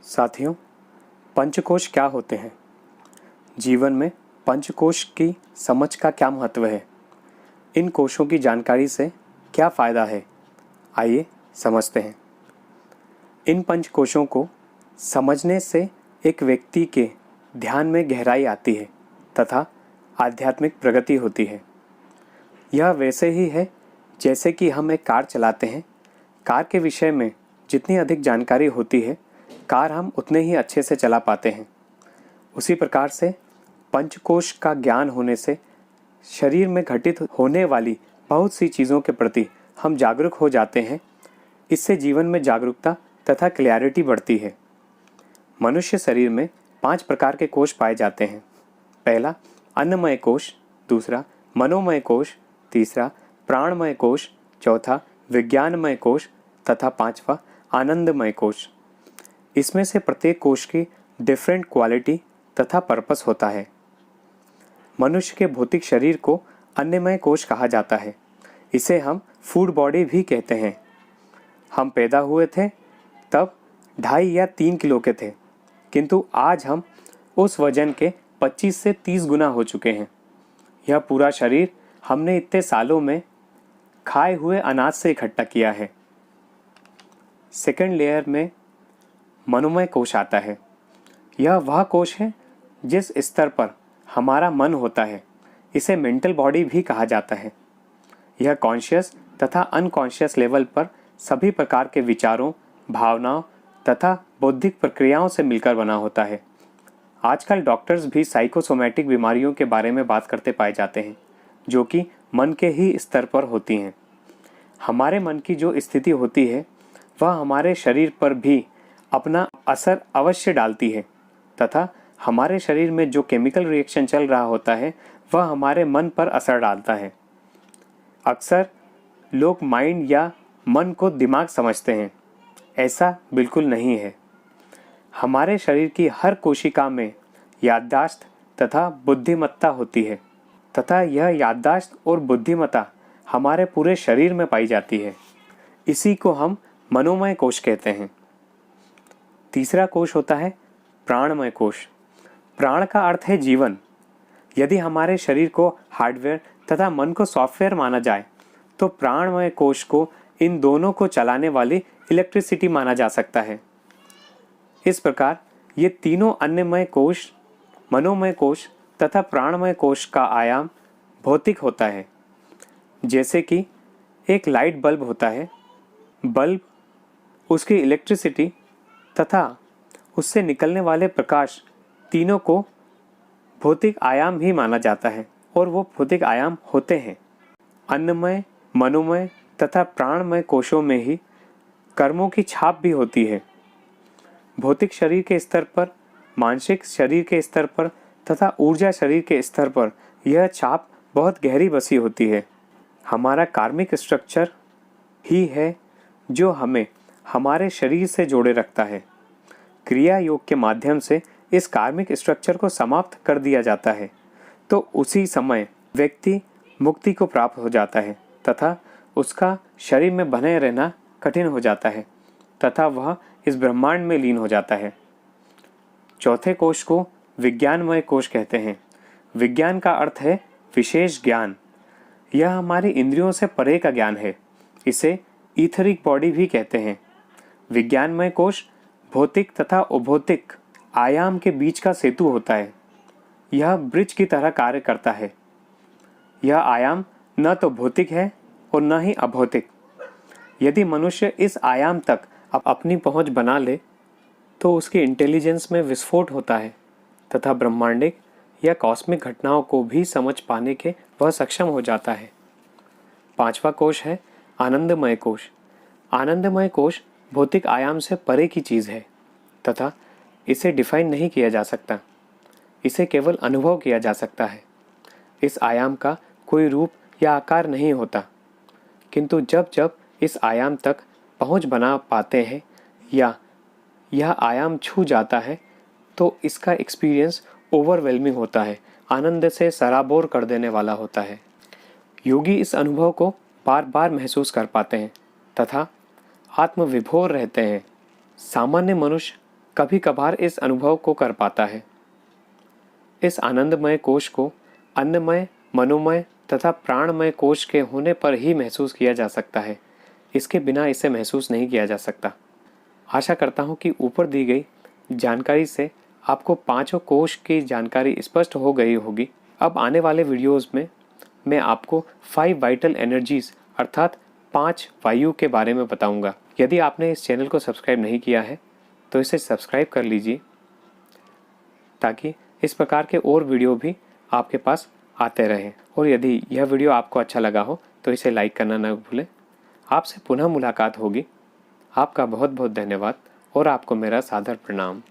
साथियों, पंचकोश क्या होते हैं? जीवन में पंचकोश की समझ का क्या महत्व है? इन कोशों की जानकारी से क्या फ़ायदा है? आइए समझते हैं। इन पंचकोशों को समझने से एक व्यक्ति के ध्यान में गहराई आती है तथा आध्यात्मिक प्रगति होती है। यह वैसे ही है जैसे कि हम एक कार चलाते हैं। कार के विषय में जितनी अधिक जानकारी होती है, कार हम उतने ही अच्छे से चला पाते हैं। उसी प्रकार से पंचकोश का ज्ञान होने से शरीर में घटित होने वाली बहुत सी चीज़ों के प्रति हम जागरूक हो जाते हैं। इससे जीवन में जागरूकता तथा क्लैरिटी बढ़ती है। मनुष्य शरीर में 5 प्रकार के कोश पाए जाते हैं। पहला अन्नमय कोश, दूसरा मनोमय कोश, तीसरा प्राणमय कोश, चौथा विज्ञानमय कोश तथा पांचवा आनंदमय कोश। इसमें से प्रत्येक कोश की डिफरेंट क्वालिटी तथा पर्पस होता है। मनुष्य के भौतिक शरीर को अन्नमय कोश कहा जाता है। इसे हम फूड बॉडी भी कहते हैं। हम पैदा हुए थे तब 2.5 या 3 किलो के थे, किंतु आज हम उस वजन के 25 से 30 गुना हो चुके हैं। यह पूरा शरीर हमने इतने सालों में खाए हुए अनाज से इकट्ठा किया है। सेकंड लेयर में मनोमय कोश आता है। यह वह कोश है जिस स्तर पर हमारा मन होता है। इसे मेंटल बॉडी भी कहा जाता है। यह कॉन्शियस तथा अनकॉन्शियस लेवल पर सभी प्रकार के विचारों, भावनाओं तथा बौद्धिक प्रक्रियाओं से मिलकर बना होता है। आजकल डॉक्टर्स भी साइकोसोमैटिक बीमारियों के बारे में बात करते पाए जाते हैं, जो कि मन के ही स्तर पर होती हैं। हमारे मन की जो स्थिति होती है वह हमारे शरीर पर भी अपना असर अवश्य डालती है तथा हमारे शरीर में जो केमिकल रिएक्शन चल रहा होता है वह हमारे मन पर असर डालता है। अक्सर लोग माइंड या मन को दिमाग समझते हैं। ऐसा बिल्कुल नहीं है। हमारे शरीर की हर कोशिका में याददाश्त तथा बुद्धिमत्ता होती है तथा यह याददाश्त और बुद्धिमत्ता हमारे पूरे शरीर में पाई जाती है। इसी को हम मनोमय कोश कहते हैं। तीसरा कोश होता है प्राणमय कोश। प्राण का अर्थ है जीवन। यदि हमारे शरीर को हार्डवेयर तथा मन को सॉफ्टवेयर माना जाए तो प्राणमय कोश को इन दोनों को चलाने वाली इलेक्ट्रिसिटी माना जा सकता है। इस प्रकार ये तीनों अन्नमय कोश, मनोमय कोश तथा प्राणमय कोश का आयाम भौतिक होता है। जैसे कि एक लाइट बल्ब होता है। बल्ब, उसकी इलेक्ट्रिसिटी तथा उससे निकलने वाले प्रकाश, तीनों को भौतिक आयाम ही माना जाता है और वो भौतिक आयाम होते हैं। अन्नमय, मनोमय तथा प्राणमय कोशों में ही कर्मों की छाप भी होती है। भौतिक शरीर के स्तर पर, मानसिक शरीर के स्तर पर तथा ऊर्जा शरीर के स्तर पर यह छाप बहुत गहरी बसी होती है। हमारा कार्मिक स्ट्रक्चर ही है जो हमें हमारे शरीर से जोड़े रखता है। क्रिया योग के माध्यम से इस कार्मिक स्ट्रक्चर को समाप्त कर दिया जाता है तो उसी समय व्यक्ति मुक्ति को प्राप्त हो जाता है तथा उसका शरीर में बने रहना कठिन हो जाता है तथा वह इस ब्रह्मांड में लीन हो जाता है। चौथे कोश को विज्ञानमय कोश कहते हैं। विज्ञान का अर्थ है विशेष ज्ञान। यह हमारी इंद्रियों से परे का ज्ञान है। इसे ईथरिक बॉडी भी कहते हैं। विज्ञानमय कोश भौतिक तथा अभौतिक आयाम के बीच का सेतु होता है। यह ब्रिज की तरह कार्य करता है। यह आयाम न तो भौतिक है और न ही अभौतिक। यदि मनुष्य इस आयाम तक अपनी पहुंच बना ले तो उसकी इंटेलिजेंस में विस्फोट होता है तथा ब्रह्मांडिक या कॉस्मिक घटनाओं को भी समझ पाने के वह सक्षम हो जाता है। पांचवा कोश है आनंदमय कोश। आनंदमय कोश भौतिक आयाम से परे की चीज़ है तथा इसे डिफाइन नहीं किया जा सकता। इसे केवल अनुभव किया जा सकता है। इस आयाम का कोई रूप या आकार नहीं होता, किंतु जब जब इस आयाम तक पहुंच बना पाते हैं या यह आयाम छू जाता है तो इसका एक्सपीरियंस ओवरवेलमिंग होता है, आनंद से सराबोर कर देने वाला होता है। योगी इस अनुभव को बार बार महसूस कर पाते हैं तथा आत्मविभोर रहते हैं। सामान्य मनुष्य कभी कभार इस अनुभव को कर पाता है। इस आनंदमय कोश को अन्नमय, मनोमय तथा प्राणमय कोश के होने पर ही महसूस किया जा सकता है। इसके बिना इसे महसूस नहीं किया जा सकता। आशा करता हूँ कि ऊपर दी गई जानकारी से आपको पांचों कोश की जानकारी स्पष्ट हो गई होगी। अब आने वाले वीडियोस में मैं आपको 5 वाइटल एनर्जीज अर्थात 5 वायु के बारे में बताऊंगा। यदि आपने इस चैनल को सब्सक्राइब नहीं किया है तो इसे सब्सक्राइब कर लीजिए ताकि इस प्रकार के और वीडियो भी आपके पास आते रहें। और यदि यह वीडियो आपको अच्छा लगा हो तो इसे लाइक करना न भूलें। आपसे पुनः मुलाकात होगी। आपका बहुत बहुत धन्यवाद और आपको मेरा सादर प्रणाम।